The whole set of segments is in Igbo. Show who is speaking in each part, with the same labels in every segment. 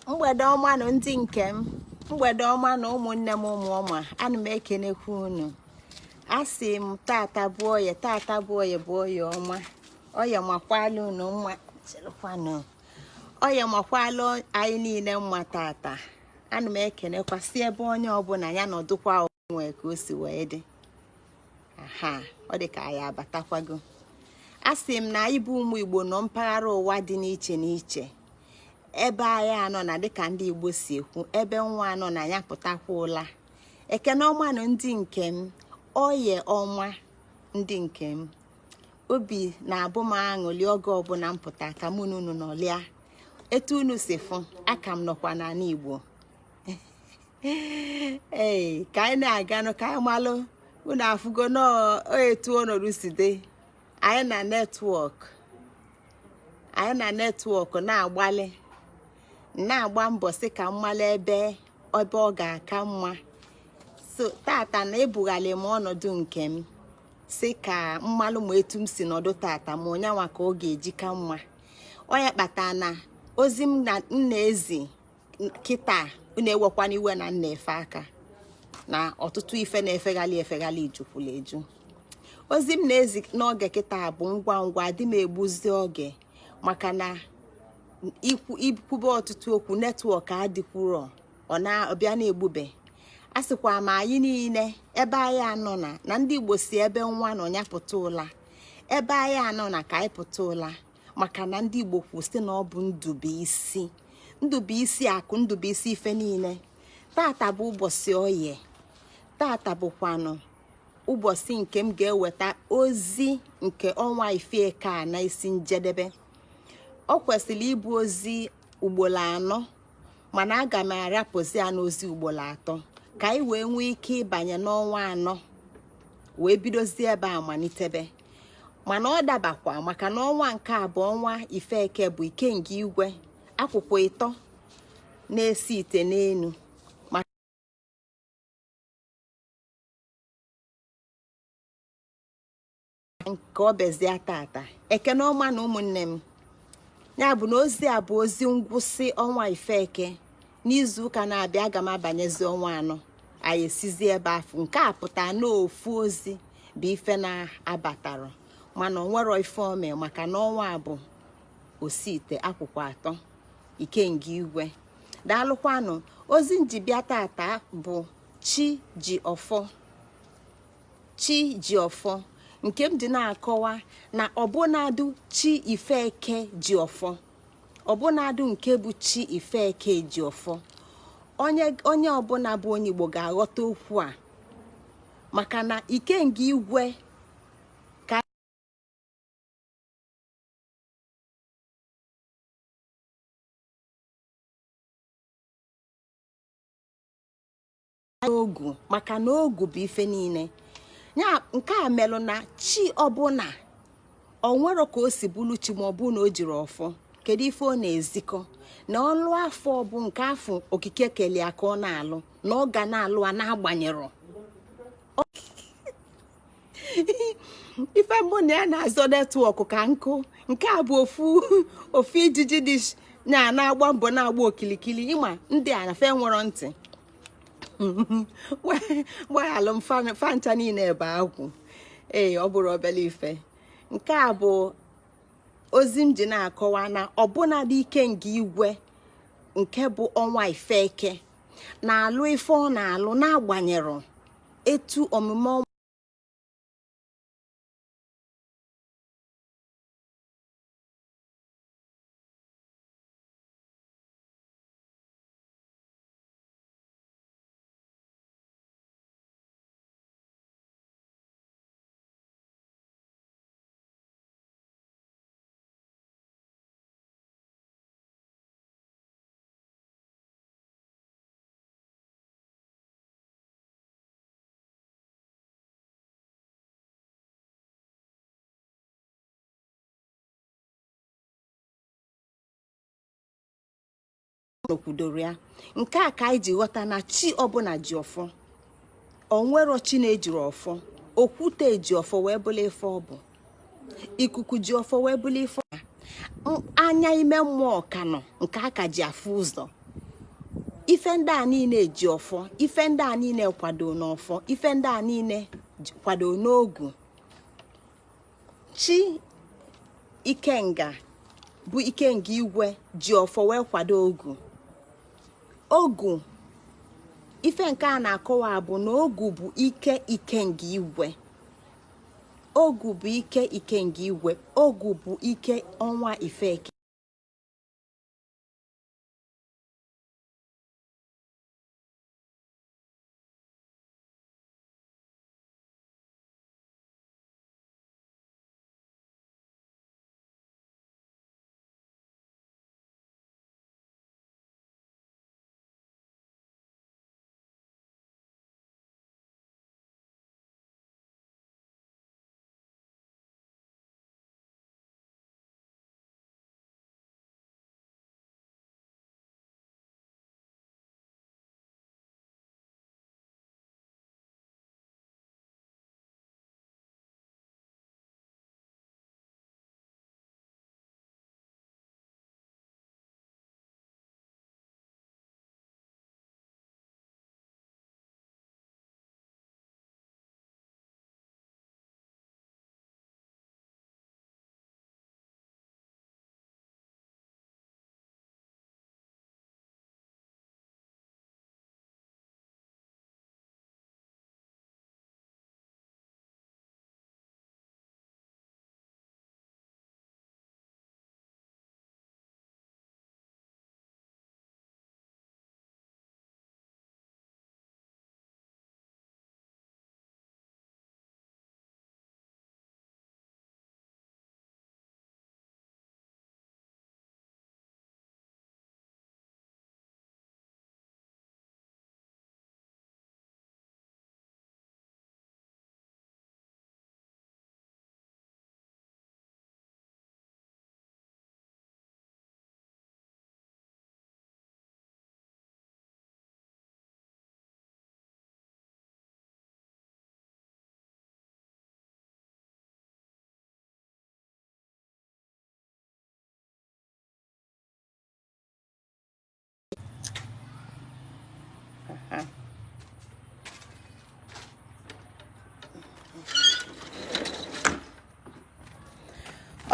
Speaker 1: Mgbede ọma nụ ndị nke m, mgbede ọma na ụmụnne m ụmụ ọma, ana m ekenekwa unu. Asị m tata bụ oye ọma. Oye makwala unu mma chelụkwanụ. Oye makwala anyị niile mma tata. Ana m ekenekwa si ebe onye ọbụla ya nọdụkwa onwe ka o si wee dị. Aha, ọ dị ka anyị abatakwago. Asị m na anyị bụ ụmụ Igbo nọ mpaghara ụwa dị n'iche n'iche. Ebe anyị anọ na dịka ndị Igbo si ekwu, ebe nwa anọ na ya pụtakwa ụla. Ekene ọma nụ ndị nke m, oye ọma ndị nke m. Obi na-abụ m aṅụli oge ọbụla m pụta ka mụ na unu nọlịa. Etu unu si fụ, aka m nọkwa n'ala Igbo. Ee, ka anyị na-aganụ ka anyị malụ unu afụgo etu ọnọdụ si dị. Anyị na netwọk na-agba mbọ sị ka mmalụ ebe ọ ga-aka mma. So tata na ebughali m ọnọdụ nke m sị ka mmalụ ma etu m si nọdụ tata ma onyanwa ka ọ ga-eji ka mma. Onye kpata na ozi m na nna ezi kịta unu ewekwana iwe na nna efe aka na ọtụtụ ife na-efeghali ijukwula eju. Ozi m na-ezi n'oge kịta bụ ngwa ngwa dị m egbuzi oge maka na ikwube ọtụtụ okwu netwọk adịkwuro ọ na-ọbịa na-egbube. A sịkwa ma anyị niile ebe anyị anọ na ndị Igbo si ebe nwa nọ ya pụta ụla, ebe anyị anọ na ka anyị pụta ụla maka na ndị Igbo kwụsị na ọ bụ ndụbụisi akụ, ndụbụisi ife niile. Tata bụ ụbọchị oye, tata bụkwanụ ụbọchị nke m ga-eweta ozi nke ọnwa Ife Eke a na isi njedebe. Ọ kwesịrị ịbụ ozi ugboro 4 mana aga m arapụzi ya n'ozi ugboro 3 ka anyị wee nwee ike ịbanye n'ọnwa 4 wee bidozie ebe a malitebe. Mana ọ dabakwa maka na ọnwa nke a bụ ọnwa Ife Eke, bụ ikenga igwe, akwụkwọ 3 na-esi ite n'enu. Nke ọ bezie tata ekene ọma na ụmụnne m, ya bụ na ozi a bụ ozi ngwụsị ọnwa Ife Eke. N'izu ụka na-abịa aga m abanyezi ọnwa 4 anyị esizi ebe afọ nke a pụta n'ofu ozi bụ ife na-abatara mana ọ nwero ife ome maka na ọnwa bụ osite akwụkwọ 3 ikenga igwe. Daalụkwanụ. Ozi njibịa tata bụ Chi ji Ofo. Chi ji Ofo nke m dị na-akọwa na ọbụnadụ Chi Ife Eke ji Ofo, ọbụnadụ nke bụ Chi Ife Eke ji Ofo, onye ọbụla bụ onye Igbo ga-aghọta okwu a maka na ikenga igwe ka ogu, maka na ogu bụ ife niile. Ya nke a melụ na chi ọbụla onwero ka o si bụrụ chi ma ọ bụ na o jiri ọfọ. Kedu ife ọ na-ezikọ na ọlụ afọ bụ nke afọ okike kelia ka ọ na-alụ na ọ ga na-alụ a na-agbanyero ife mbụ na ya na-azọ netwọk ka nkụ. Nke a bụ ofu ijiji dị na-agba mbọ na-agba okilikili. Ịma ndị a na fe nwere ntị gbaghalụ fancha niile ebe agwụ. Ee, ọ bụrụ obele ife. Nke a bụ ozi m ji na-akọwa na ọbụnadị ikenga igwe nke bụ ọnwa Ife Eke na-alụ ife ọ na-alụ na-agbanyero etu omume kwudoro ya. Nke a ka anyị ji ghọta na chi ọbụla ji ọfọ. Onwero chi na-ejiri ọfọ. Okwute ji ọfọ wee bụla ife ọ bụ. Ikuku ji ọfọ wee bụla ife ọ. Anya ime mmụọ ka nọ nke aka ji afụ ụzọ. ife ndị a niile ji ọfọ, ife ndị a niile kwado n'ọfọ, ife ndị a niile kwado n'ogu. Chi ikenga bụ ikenga igwe ji ọfọ wee kwado ogu. Ogu, ife nke a na-akọwa bụ na ogu bụ ike ikenga igwe. Ogu bụ ike ikenga igwe. Ogu bụ ike ọnwa Ife Eke.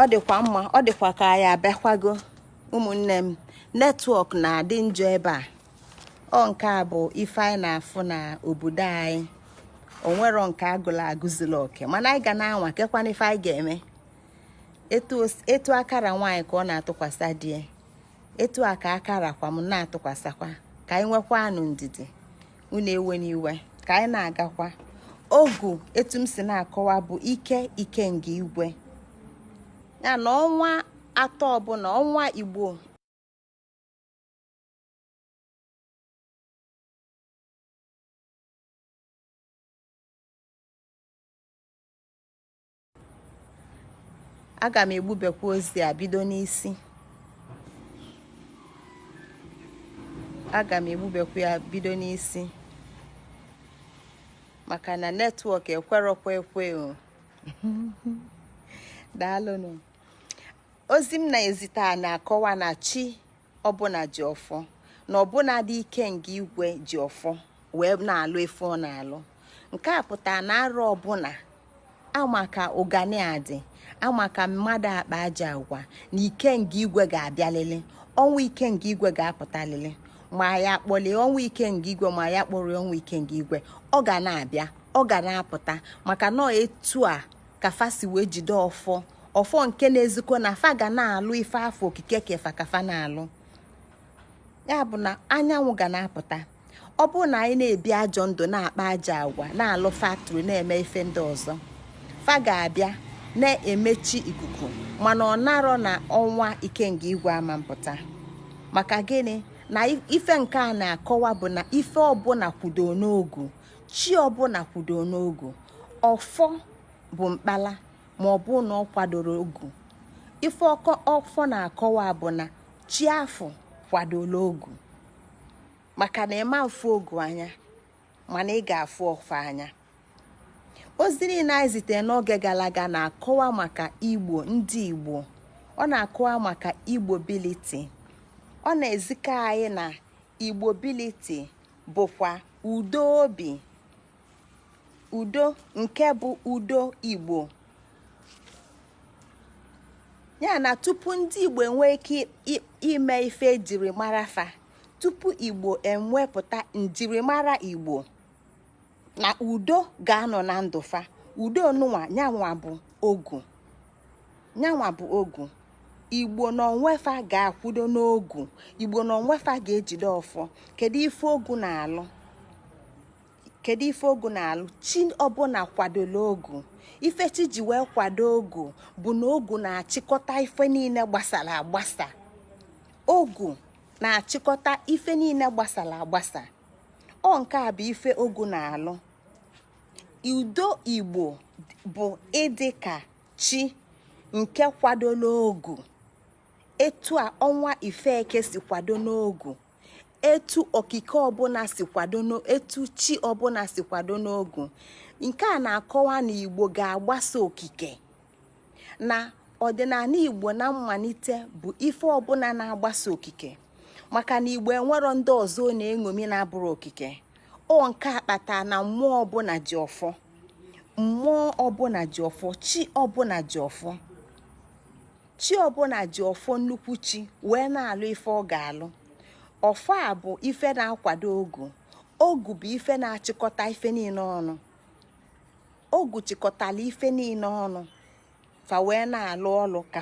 Speaker 1: Ọ dịkwa mma, ọ dịkwa ka ya abịakwago ụmụnne m. Netwọk na-adị njọ ebe a. Ọ nke a bụ ife anyị na-afụ na obodo anyị. O nwero nke agụla agụzila oke, mana anyị ga na-anwa kekwana ife anyị ga-eme. Etu akara nwaanyị ka ọ na-atụkwasị di ya, etu a ka akara kwa m na-atụkwasịkwa. Ka anyị nwekwa anụ ndidi, unu ewe n'iwe, ka anyị na-agakwa. Ogu, etu m si na-akọwa, bụ ike ikenga igwe. Ya na ọnwa atọ ọbụla, ọnwa Igbo aga m egbubekwa ozi a bido n'isi. Aga m egbubekwa ya bido n'isi maka na netwọk ekwerọkwa ekwe o. Daalụnụ. Ozi m na-ezite a na-akọwa na chi ọbụla ji ọfọ, na ọbụna dị ike nga igwe ji ọfọ wee na-alụ ife ọ na-alụ. Nke a pụtara na arọ ọbụla amaka ụgani adị, amaka mmadụ akpa aja agwa, na ike nga igwe ga-abịalele. Ọnwa ike nga igwe ga-apụtalele. Ma ya kpọlie ọnwa ike nga igwe, ma ya kpọrọ ọnwa ike nga igwe, ọ ga na-abịa, ọ ga na-apụta. Maka na etu a ka fasi wee jide ọfọ nke na-ezikọ na fa ga na-alụ ife afọ okike kefa kafa na-alụ. Ya bụ na anyanwụ ga na-apụta. Ọ bụ na anyị na-ebi ajọ ndụ, na-akpa aja agwa, na-alụ faktọrị, na-eme ife ndị ọzọ, fa ga-abịa na-emechi ikuku. Mana ọ narọ na ọnwa ikenga igwe ama mpụta. Maka gịnị? Na ife nke a na-akọwa bụ na ife ọbụla kwudo n'ogu, chi ọbụla kwudo n'ogu. Ọfọ bụ mkpala, ma ọ bụ na ọ kwadoro ogu. Ife ọfọ na-akọwa bụ na chi afọ kwadola ogu. Maka na ịma afụ ogu anya, mana ị ga-afụ ọfọ anya. Ozi niile anyị zitere n'oge gara aga na-akọwa maka Igbo, ndị Igbo. Ọ na-akọwa maka Igbo biliti. Ọ na-ezikọ anyị na igbobility bụkwa udo obi, udo nke bụ udo Igbo. Ya na tupu ndị Igbo enwee ike ime ife ejirimara fa, tupu Igbo enwepụta njirimara Igbo, na udo ga-anọ na ndụ fa. Udo nụnwa nyanwa bụ ogu, nyanwa bụ ogu. Igbo n'onwefa ga-akwudo n'ogu, Igbo n'onwefa ga-ejide ọfọ. Kedu ife ogu na-alụ? Kedu ife ogu na-alụ? Chi ọbụla kwadola ogu. Ife chi ji wee kwado ogu bụ na ogu na-achịkọta ife niile gbasara agbasa. Ogu na-achịkọta ife niile gbasara agbasa. Ọ nke a bụ ife ogu na-alụ. Udo Igbo bụ ịdị ka chi nke kwadola ogu. Etu a ọnwa Ife Eke si kwado n'ogu, etu okike ọbụla si kwado etu chi ọbụla si kwado n'ogu. Nke a na-akọwa na Igbo ga-agbasa okike. Na ọdịnala Igbo na mmalite bụ ife ọbụla na-agbasa okike, maka na Igbo enwero ndị ọzọ na-eṅomi na-abụrụ okike. Ọ nke a kpatara na mmụọ ọbụla ji ọfọ, mmụọ ọbụla ji ọfọ, chi ọbụla ji ọfọ. Chi ọbụla ji ọfọ nnukwu chi wee na-alụ ife ọ ga-alụ. Ọfọ a bụ ife na-akwado ogu. Ogu bụ ife na-achịkọta ife niile ọnụ. Ogu chịkọtala ife niile ọnụ fa wee na-alụ ọlụ ka